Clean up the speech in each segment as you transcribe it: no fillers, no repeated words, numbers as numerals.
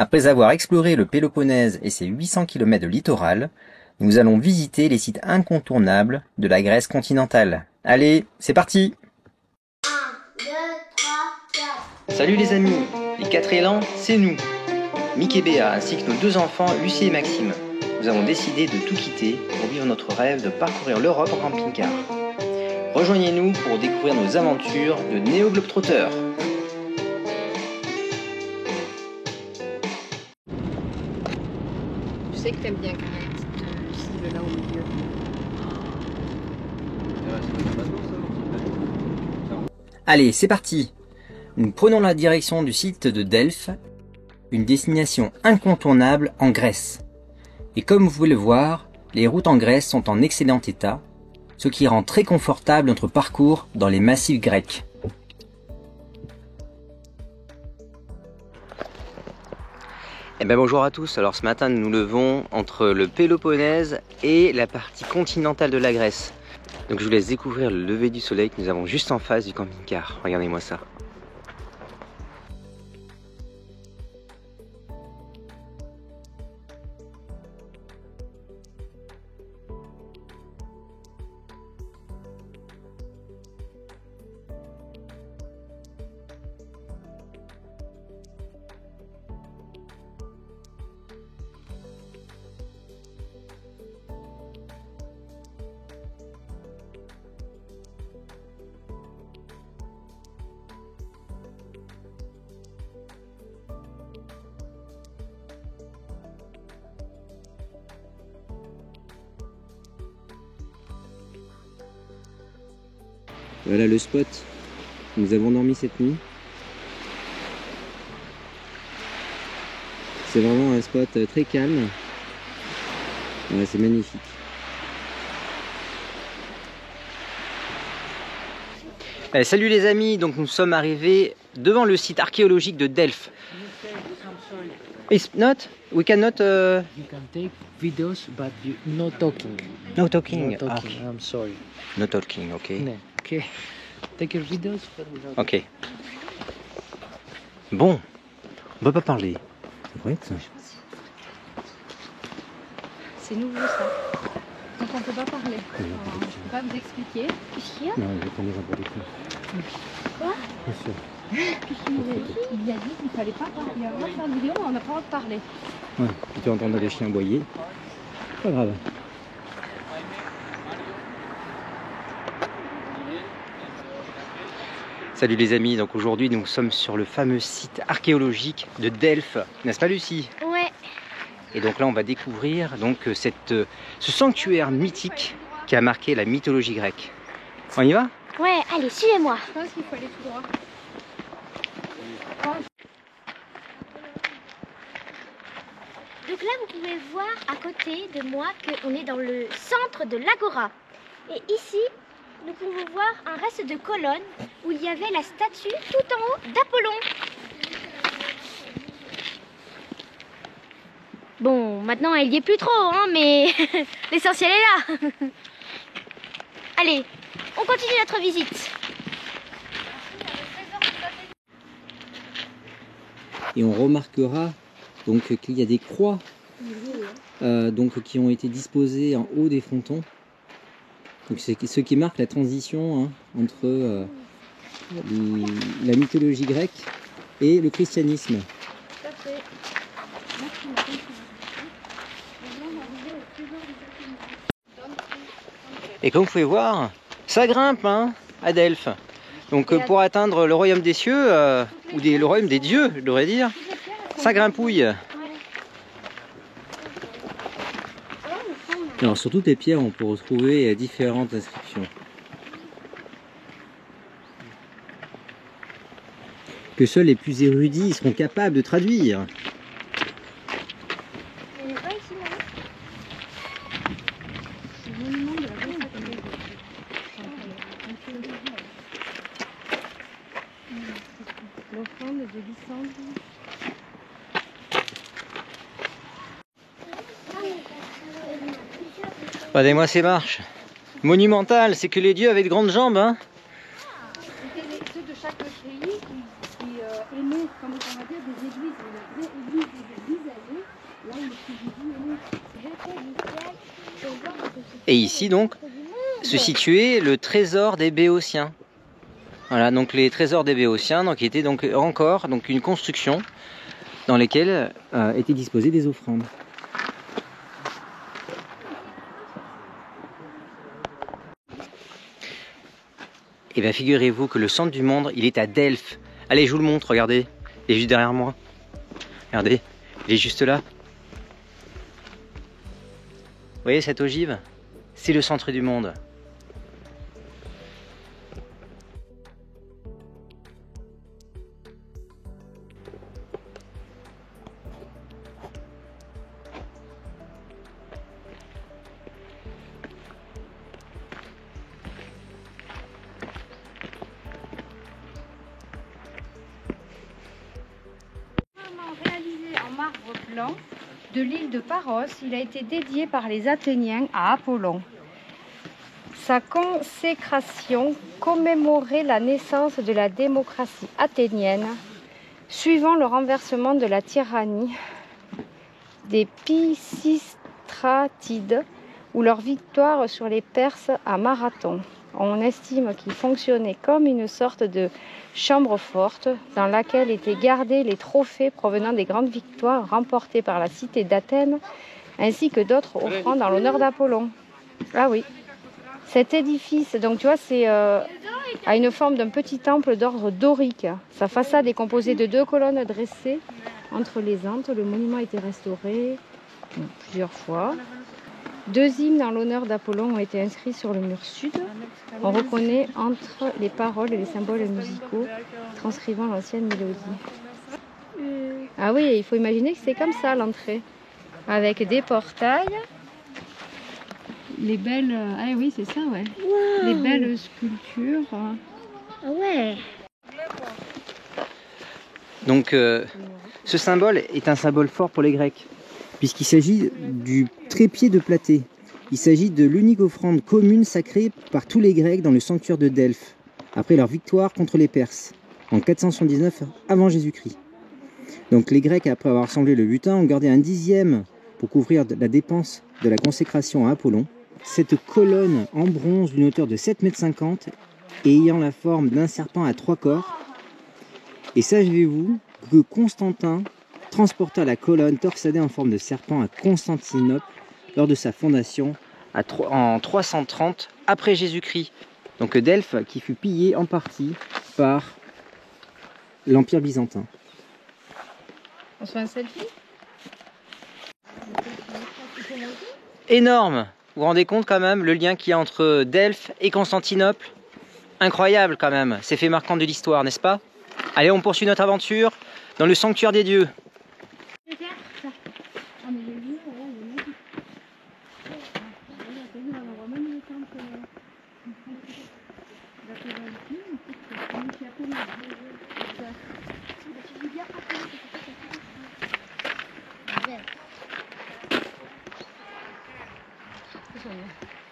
Après avoir exploré le Péloponnèse et ses 800 km de littoral, nous allons visiter les sites incontournables de la Grèce continentale. Allez, c'est parti! 1, 2, 3, 4. Salut les amis, les 4 élans, c'est nous, Mick et Béa, ainsi que nos 2 enfants, Lucie et Maxime. Nous avons décidé de tout quitter pour vivre notre rêve de parcourir l'Europe en camping-car. Rejoignez-nous pour découvrir nos aventures de néo-globetrotters. Je sais que t'aimes bien quand même cette cible là au milieu. Allez, c'est parti! Nous prenons la direction du site de Delphes, une destination incontournable en Grèce. Et comme vous pouvez le voir, les routes en Grèce sont en excellent état, ce qui rend très confortable notre parcours dans les massifs grecs. Eh bien bonjour à tous, alors ce matin nous nous levons entre le Péloponnèse et la partie continentale de la Grèce. Donc je vous laisse découvrir le lever du soleil que nous avons juste en face du camping-car. Regardez-moi ça. Voilà le spot où nous avons dormi cette nuit. C'est vraiment un spot très calme. Ouais, c'est magnifique. Salut les amis, donc nous sommes arrivés devant le site archéologique de Delphes. It's not? We cannot. You can take videos, but no talking. No talking. No talking. Okay. I'm sorry. No talking. Okay. No. Okay. Take your videos, but without. Ok. Bon, on peut pas parler. C'est vrai que ça. C'est nouveau ça. Donc on peut pas parler. Je peux pas vous expliquer. Qu'est-ce qu'il y a? Non, je connais pas les coups. Quoi? Bien sûr. Qu'est-ce qu'il nous a dit? Il a dit qu'il fallait pas parler. Il y a le droit de faire une vidéo, mais on n'a pas le droit de parler. Ouais, si tu entends les chiens aboyer, pas grave. Salut les amis, donc aujourd'hui nous sommes sur le fameux site archéologique de Delphes, n'est-ce pas Lucie? Ouais. Et donc là on va découvrir donc ce sanctuaire mythique qui a marqué la mythologie grecque. On y va? Ouais, allez, suivez-moi. Je pense qu'il faut aller tout droit. Donc là, vous pouvez voir à côté de moi qu'on est dans le centre de l'Agora. Et ici, nous pouvons voir un reste de colonne où il y avait la statue tout en haut d'Apollon. Bon, maintenant, il n'y est plus trop, hein, mais l'essentiel est là. Allez, on continue notre visite. Et on remarquera donc qu'il y a des croix donc, qui ont été disposées en haut des frontons. Donc c'est ce qui marque la transition entre la mythologie grecque et le christianisme. Et comme vous pouvez voir, ça grimpe à Delphes. Donc pour atteindre le royaume des cieux, ou le royaume des dieux, je devrais dire, ça grimpouille. Alors sur toutes les pierres, on peut retrouver différentes inscriptions. Que seuls les plus érudits seront capables de traduire. L'offrande de Lysander. Regardez-moi ces marches. Monumentales, c'est que les dieux avec de grandes jambes, hein. C'était ceux de chaque pays qui aimaient, comme on va dire, des églises. Et ici donc se situait le trésor des Béotiens. Voilà, donc les trésors des Béotiens, donc qui étaient donc encore donc une construction dans lesquelles étaient disposées des offrandes. Et bien figurez-vous que le centre du monde, il est à Delphes. Allez, je vous le montre, regardez. Il est juste derrière moi. Regardez, il est juste là. Vous voyez cette ogive? C'est le centre du monde. Réalisé en marbre blanc de l'île de Paros, il a été dédié par les Athéniens à Apollon. Sa consécration commémorait la naissance de la démocratie athénienne, suivant le renversement de la tyrannie des Pisistratides ou leur victoire sur les Perses à Marathon. On estime qu'il fonctionnait comme une sorte de chambre forte dans laquelle étaient gardés les trophées provenant des grandes victoires remportées par la cité d'Athènes, ainsi que d'autres offrandes en l'honneur d'Apollon. Ah oui. Cet édifice, donc tu vois, c'est a une forme d'un petit temple d'ordre dorique. Sa façade est composée de 2 colonnes dressées entre les antres. Le monument a été restauré plusieurs fois. 2 hymnes en l'honneur d'Apollon ont été inscrits sur le mur sud. On reconnaît entre les paroles et les symboles musicaux transcrivant l'ancienne mélodie. Ah oui, il faut imaginer que c'est comme ça l'entrée, avec des portails. Les belles... Ah oui, c'est ça, ouais. Wow. Les belles sculptures. Ah ouais. Donc ce symbole est un symbole fort pour les Grecs, puisqu'il s'agit du trépied de Platée. Il s'agit de l'unique offrande commune sacrée par tous les Grecs dans le sanctuaire de Delphes, après leur victoire contre les Perses, en 479 avant Jésus-Christ. Donc les Grecs, après avoir rassemblé le butin, ont gardé un 10e pour couvrir la dépense de la consécration à Apollon. Cette colonne en bronze d'une hauteur de 7,50 m et ayant la forme d'un serpent à 3 corps. Et savez-vous que Constantin transporta la colonne torsadée en forme de serpent à Constantinople lors de sa fondation en 330 après Jésus-Christ. Donc Delphes qui fut pillée en partie par l'Empire byzantin. On se fait un selfie? Énorme! Vous vous rendez compte quand même le lien qu'il y a entre Delphes et Constantinople? Incroyable quand même, c'est fait marquant de l'histoire, n'est-ce pas? Allez, on poursuit notre aventure dans le sanctuaire des dieux.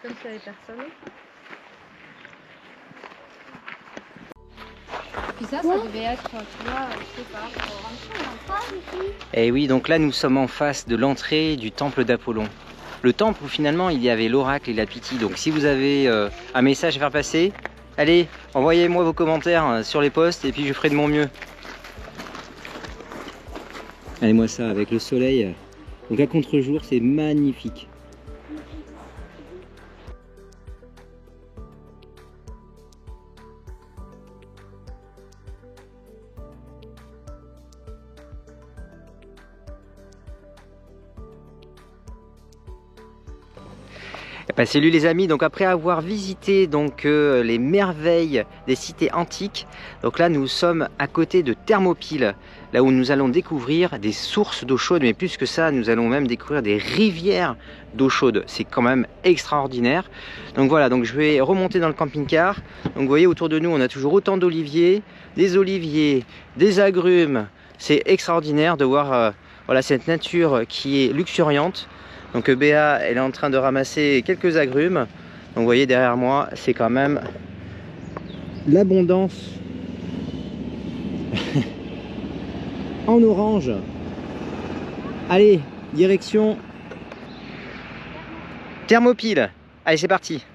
Comme ça, les personnes. Puis ça devait être, tu vois, je sais pas, pour rentrer. Et oui, donc là nous sommes en face de l'entrée du temple d'Apollon. Le temple où finalement il y avait l'oracle et la Pythie. Donc si vous avez un message à faire passer, allez, envoyez-moi vos commentaires sur les posts et puis je ferai de mon mieux. Allez, moi ça, avec le soleil, donc à contre-jour, c'est magnifique. Bah, salut les amis, donc après avoir visité donc les merveilles des cités antiques, donc là nous sommes à côté de Thermopyles, là où nous allons découvrir des sources d'eau chaude, mais plus que ça, nous allons même découvrir des rivières d'eau chaude. C'est quand même extraordinaire. Donc voilà, donc je vais remonter dans le camping-car. Donc vous voyez autour de nous, on a toujours autant d'oliviers, des agrumes. C'est extraordinaire de voir voilà, cette nature qui est luxuriante. Donc Béa, elle est en train de ramasser quelques agrumes. Donc vous voyez derrière moi, c'est quand même l'abondance en orange. Allez, direction Thermopyles. Allez, c'est parti.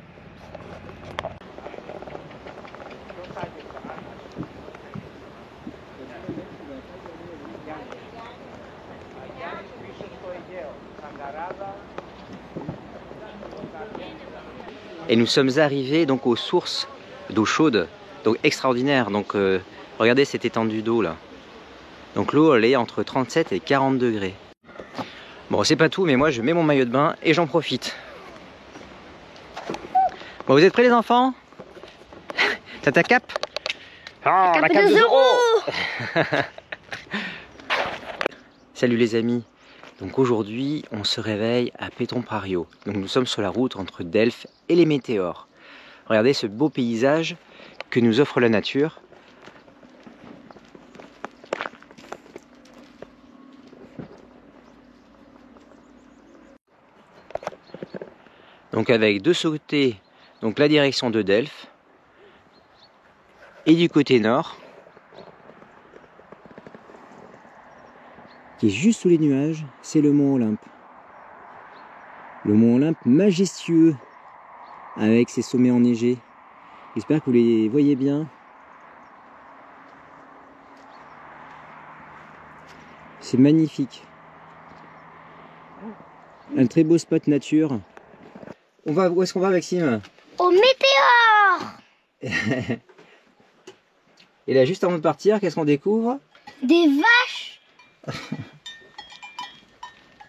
Et nous sommes arrivés donc aux sources d'eau chaude, donc extraordinaire. Donc regardez cette étendue d'eau là. Donc l'eau elle est entre 37 et 40 degrés. Bon, c'est pas tout, mais moi je mets mon maillot de bain et j'en profite. Bon, vous êtes prêts les enfants? T'as ta cape? Oh, la cape de Zorro. Salut les amis. Donc aujourd'hui, on se réveille à Péton-Prario. Donc nous sommes sur la route entre Delphes et les Météores. Regardez ce beau paysage que nous offre la nature. Donc avec de ce côté, donc la direction de Delphes et du côté nord, qui est juste sous les nuages, c'est le mont Olympe. Le mont Olympe majestueux avec ses sommets enneigés. J'espère que vous les voyez bien. C'est magnifique. Un très beau spot nature. Où est-ce qu'on va, Maxime? Au Météore. Et là, juste avant de partir, qu'est-ce qu'on découvre? Des vaches.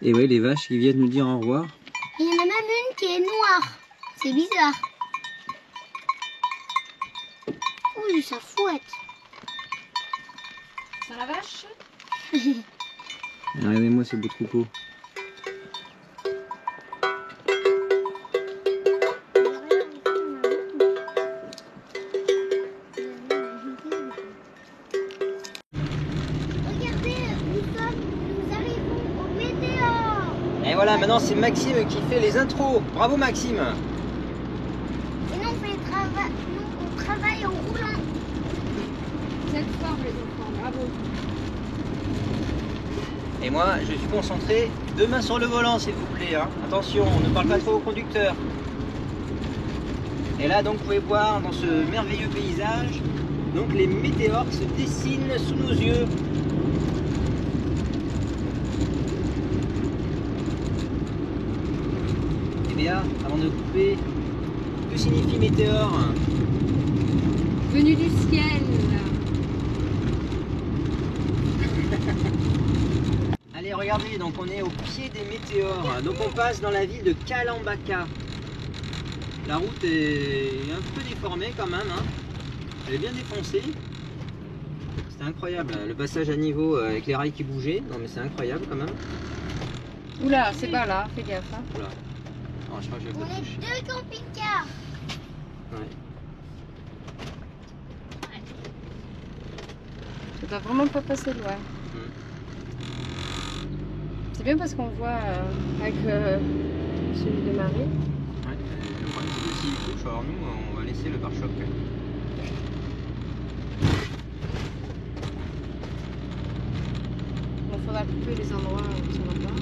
Et oui, les vaches qui viennent nous dire au revoir. Il y en a même une qui est noire. C'est bizarre. Oui, ça fouette. C'est la vache? Regardez-moi ce beau troupeau. Et voilà, maintenant c'est Maxime qui fait les intros. Bravo Maxime. Et nous, on travaille en roulant. Vous êtes forts les enfants, bravo. Et moi, je suis concentré. Deux mains sur le volant, s'il vous plaît. Hein. Attention, on ne parle pas trop au conducteur. Et là, donc, vous pouvez voir dans ce merveilleux paysage, donc les météores se dessinent sous nos yeux. Et bien, avant de couper, que signifie météore? Venu du ciel. Allez, regardez, donc on est au pied des météores. Donc on passe dans la ville de Kalambaka. La route est un peu déformée quand même, hein. Elle est bien défoncée. C'est incroyable, le passage à niveau avec les rails qui bougeaient. Non mais c'est incroyable quand même. Oula, c'est pas là, fais gaffe. Hein. Oula. Non, je crois que je vais On pas toucher. est deux camping-cars. Ouais. Ça doit vraiment pas passer loin. C'est bien parce qu'on voit avec celui de Marie. Ouais. Le problème c'est que s'il touche, alors nous on va laisser le pare-choc. Il faudra couper les endroits où ça va pas.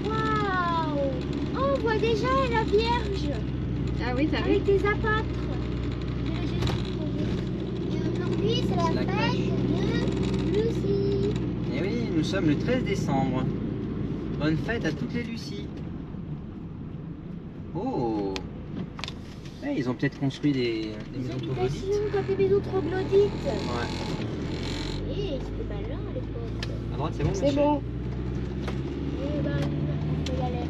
Waouh! Oh, on voit déjà la Vierge Ah oui, t'as vu? avec des apôtres. Et aujourd'hui, c'est la fête de Lucie. Et oui, nous sommes le 13 décembre. Bonne fête à toutes les Lucies. Oh! Ouais, ils ont peut-être construit des maisons troglodytes. Comme des maisons troglodytes. Ouais. Et c'était malin à l'époque. À droite, c'est bon? C'est Michel? bon. Et ben, on peut y aller.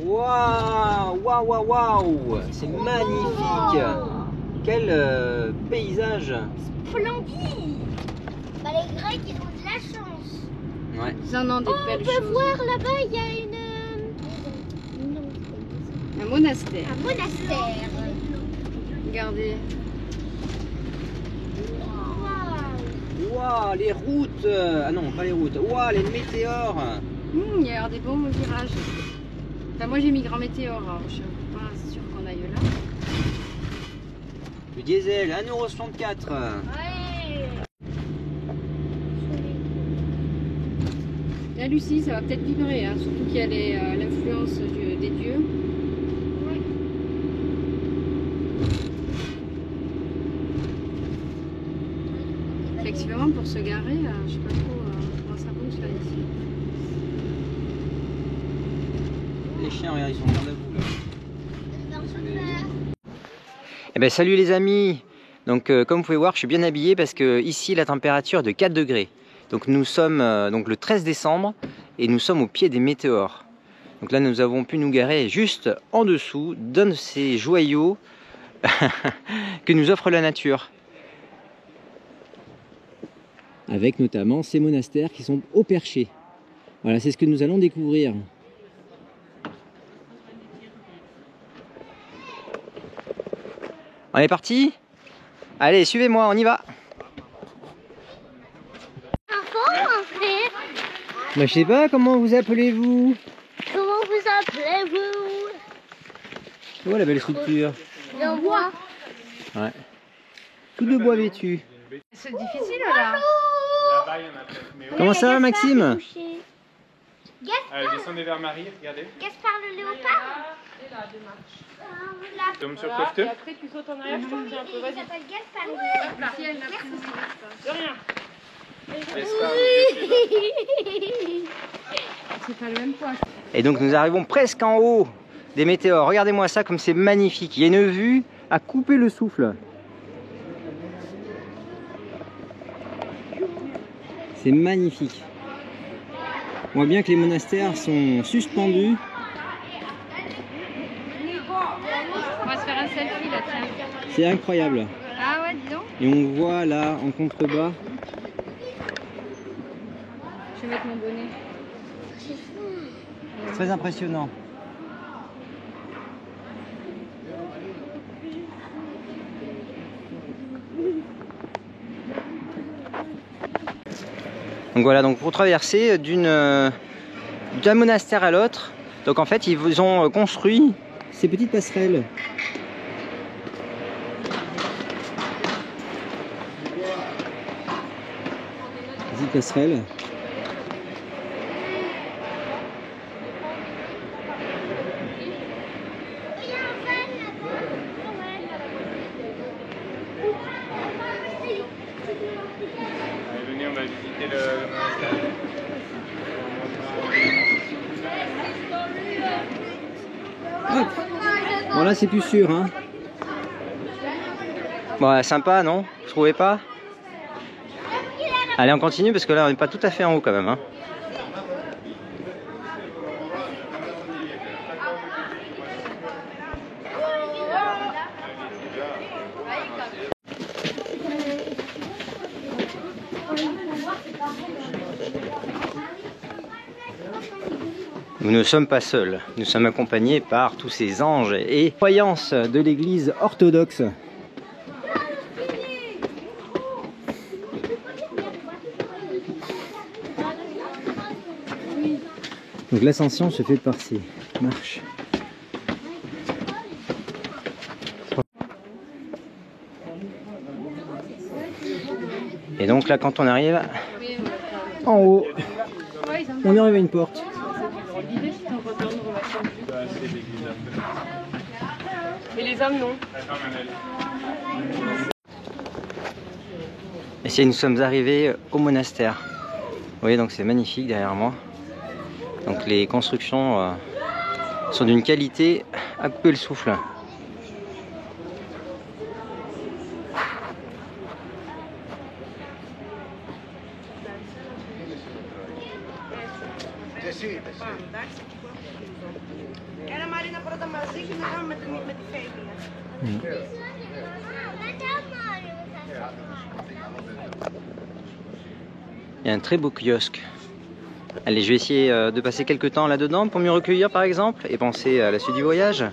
Waouh! Waouh, waouh, waouh! C'est magnifique! Quel paysage! Splendide! Bah, les Grecs, ils ont de la chance. Ouais. Ils en ont des On belles peut choses. voir là-bas, il y a une... Un monastère. un monastère. Regardez. Waouh! Waouh, les routes! Ah non, pas les routes. Waouh, les météores! Il y a des bons virages. Enfin, moi j'ai mis grand météore, alors je suis pas sûre qu'on aille là. Le diesel, 1,64 €. Ouais! Là, Lucie, ça va peut-être vibrer, hein, surtout qu'il y a l'influence des dieux. Effectivement, pour se garer, je sais pas trop comment ça fonctionne ici. Les chiens, regarde, ils sont bien à vous là. Eh ben, salut les amis. Donc comme vous pouvez voir, je suis bien habillé parce que ici la température est de 4 degrés. Donc nous sommes donc le 13 décembre et nous sommes au pied des météores. Donc là nous avons pu nous garer juste en dessous d'un de ces joyaux que nous offre la nature. Avec notamment ces monastères qui sont au perché. Voilà, c'est ce que nous allons découvrir. On est parti? Allez, suivez-moi, on y va. Bah, je sais pas, comment vous appelez-vous? Comment vous appelez-vous? Tu vois la belle structure? De bois. Ouais. Tout de bois vêtu. C'est difficile là. Comment ça va, Maxime? Allez, descendez vers Marie, regardez. Gaspard le léopard. Tombe sur coffeteux. Après, tu sautes en arrière, je te dis un peu. Il Vas-y. s'appelle Gaspard le léopard. De rien. C'est pas le même poids. Et donc nous arrivons presque en haut des météores. Regardez-moi ça comme c'est magnifique. Il y a une vue à couper le souffle. C'est magnifique. On voit bien que les monastères sont suspendus. On va se faire un selfie là, tiens. C'est incroyable. Ah ouais, dis donc. Et on voit là en contrebas. Je vais mettre mon bonnet. C'est très impressionnant. Donc voilà, donc pour traverser d'un monastère à l'autre, donc en fait ils ont construit ces petites passerelles. Petites passerelles. Allez, venez, on va visiter le monastère. Hop. Bon là c'est plus sûr hein. Bon sympa non? Vous trouvez pas? Allez on continue parce que là on n'est pas tout à fait en haut quand même hein. Nous ne sommes pas seuls, nous sommes accompagnés par tous ces anges et croyances de l'église orthodoxe. Donc l'ascension se fait par ces marches. Et donc là quand on arrive en haut, on arrive à une porte. Et les hommes non. Et si nous sommes arrivés au monastère. Vous voyez donc c'est magnifique derrière moi. Donc les constructions sont d'une qualité à couper le souffle. Il y a un très beau kiosque. Allez, je vais essayer de passer quelques temps là-dedans pour me recueillir par exemple et penser à la suite du voyage.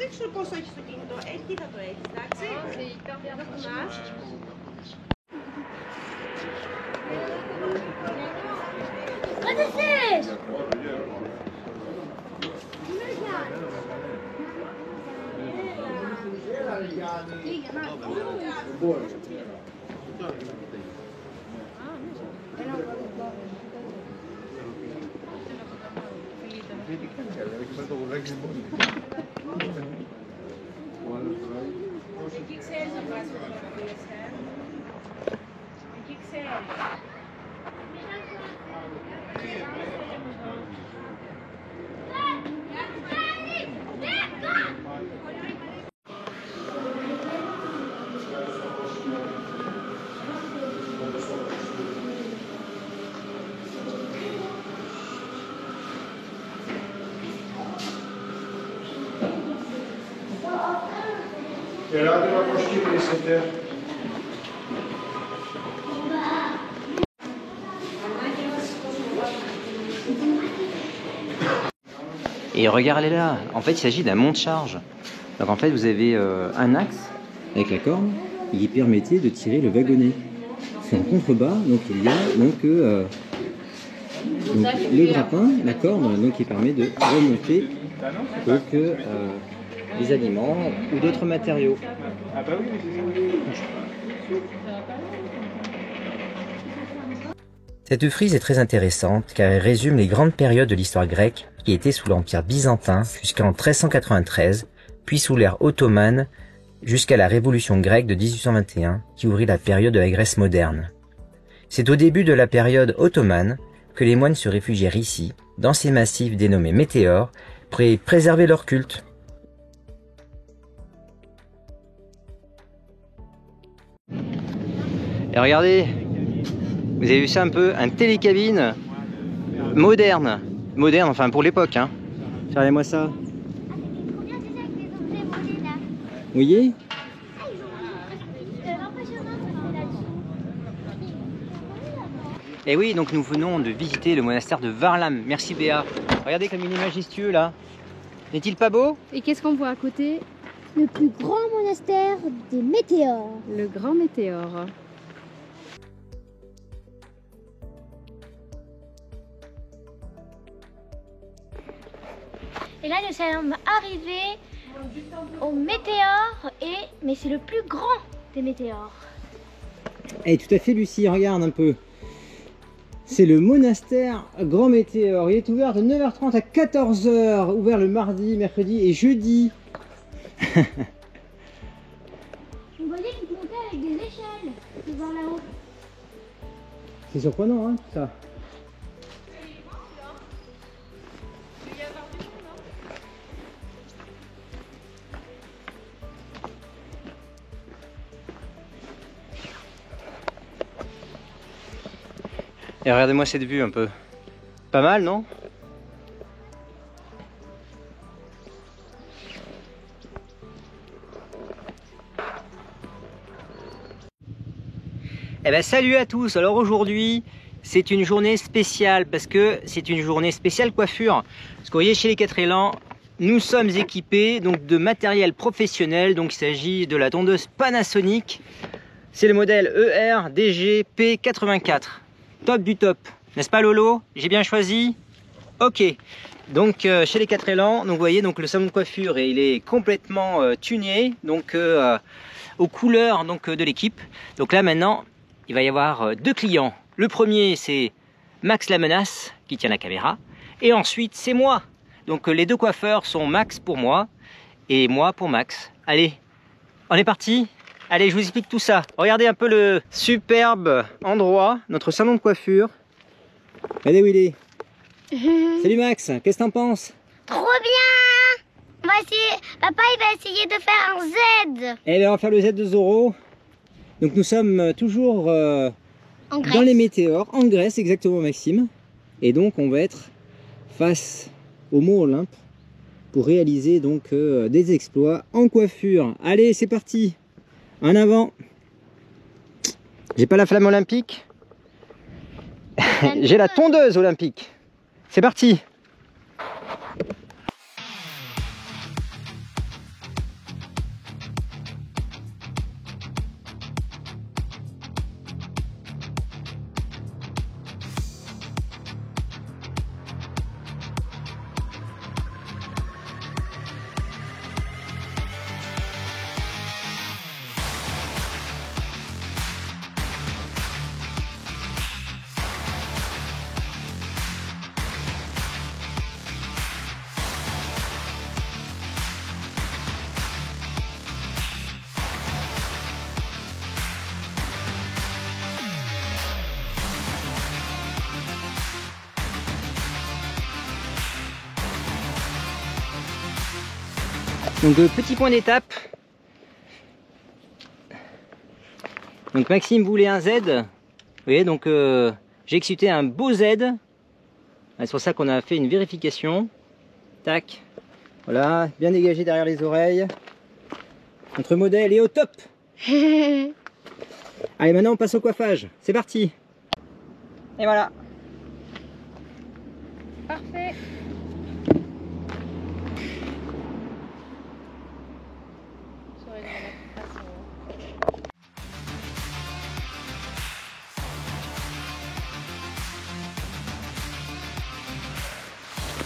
Et regardez là, en fait il s'agit d'un monte-charge. Donc en fait vous avez un axe avec la corde qui permettait de tirer le wagonnet. C'est en contrebas, donc il y a donc, le grappin, la corde, donc qui permet de remonter donc, des aliments ou d'autres matériaux. Cette frise est très intéressante car elle résume les grandes périodes de l'histoire grecque qui étaient sous l'Empire byzantin jusqu'en 1393, puis sous l'ère ottomane jusqu'à la Révolution grecque de 1821 qui ouvrit la période de la Grèce moderne. C'est au début de la période ottomane que les moines se réfugièrent ici, dans ces massifs dénommés météores, pour y préserver leur culte. Et regardez, vous avez vu ça un peu, un télécabine moderne, enfin pour l'époque, hein. Regardez-moi ça. Vous voyez? Et oui, donc nous venons de visiter le monastère de Varlam. Merci Béa. Regardez comme il est majestueux là. N'est-il pas beau? Et qu'est-ce qu'on voit à côté? Le plus grand monastère des météores. Le grand météore. Et là, nous sommes arrivés au météore, mais c'est le plus grand des météores. Eh, tout à fait Lucie, regarde un peu. C'est le monastère Grand Météore. Il est ouvert de 9h30 à 14h, ouvert le mardi, mercredi et jeudi. Vous voyez qu'il montait avec des échelles, de voir là-haut. C'est surprenant, hein, tout ça. Et regardez-moi cette vue un peu. Pas mal, non? Eh ben salut à tous. Alors aujourd'hui, c'est une journée spéciale parce que c'est une journée spéciale coiffure. Parce que vous voyez, chez les 4 élans, nous sommes équipés donc de matériel professionnel. Donc il s'agit de la tondeuse Panasonic. C'est le modèle ER DG-P84. Top du top, n'est-ce pas Lolo? J'ai bien choisi? Ok, donc chez les 4 élans, donc vous voyez donc le salon de coiffure et il est complètement tuné donc aux couleurs donc de l'équipe. Donc là maintenant, il va y avoir 2 clients. Le premier c'est Max la menace qui tient la caméra et ensuite c'est moi. Donc les 2 coiffeurs sont Max pour moi et moi pour Max. Allez, on est parti. Allez, je vous explique tout ça. Regardez un peu le superbe endroit, notre salon de coiffure. Regardez où il est. Salut Max, qu'est-ce que t'en penses? Trop bien! On va essayer... Papa, il va essayer de faire un Z. Eh bien, on va faire le Z de Zoro. Donc nous sommes toujours En Grèce. dans les météores, en Grèce, exactement Maxime. Et donc on va être face au Mont Olympe pour réaliser donc des exploits en coiffure. Allez, c'est parti! En avant. J'ai pas la flamme olympique. J'ai la tondeuse olympique. C'est parti. Donc petit point d'étape. Donc Maxime voulait un Z. Vous voyez, donc j'ai exécuté un beau Z. C'est pour ça qu'on a fait une vérification. Tac. Voilà, bien dégagé derrière les oreilles. Notre modèle est au top. Allez, maintenant on passe au coiffage. C'est parti. Et voilà. Parfait.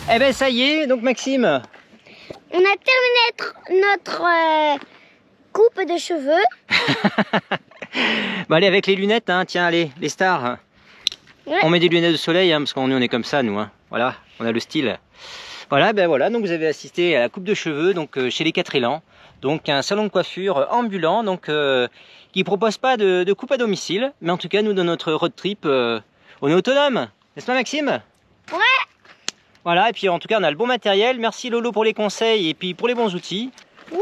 Eh ben ça y est, donc Maxime. On a terminé notre coupe de cheveux. Bon allez, avec les lunettes, hein, tiens, allez, les stars. Ouais. On met des lunettes de soleil, hein, parce qu'on on est comme ça, nous. Hein. Voilà, on a le style. Voilà, ben voilà, donc vous avez assisté à la coupe de cheveux donc chez les 4 élans. Donc un salon de coiffure ambulant, donc qui propose pas de coupe à domicile. Mais en tout cas, nous, dans notre road trip, on est autonome. N'est-ce pas, Maxime? Ouais. Voilà, et puis en tout cas, on a le bon matériel. Merci Lolo pour les conseils et puis pour les bons outils. Ouais.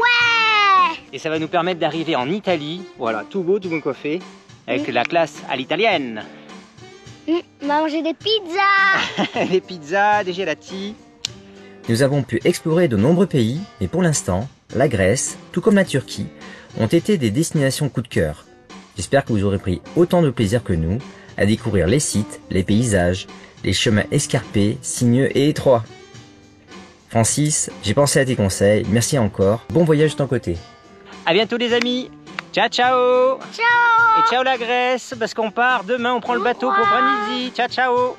Et ça va nous permettre d'arriver en Italie. Voilà, tout beau, tout bon coiffé. Avec la classe à l'italienne. Manger des pizzas. Des pizzas, des gelati. Nous avons pu explorer de nombreux pays, mais pour l'instant, la Grèce, tout comme la Turquie, ont été des destinations coup de cœur. J'espère que vous aurez pris autant de plaisir que nous à découvrir les sites, les paysages, les chemins escarpés, sinueux et étroits. Francis, j'ai pensé à tes conseils, merci encore, bon voyage de ton côté. À bientôt les amis. Ciao ciao. Ciao. Et ciao la Grèce, parce qu'on part demain, on prend le bateau pour Brindisi. Ciao ciao.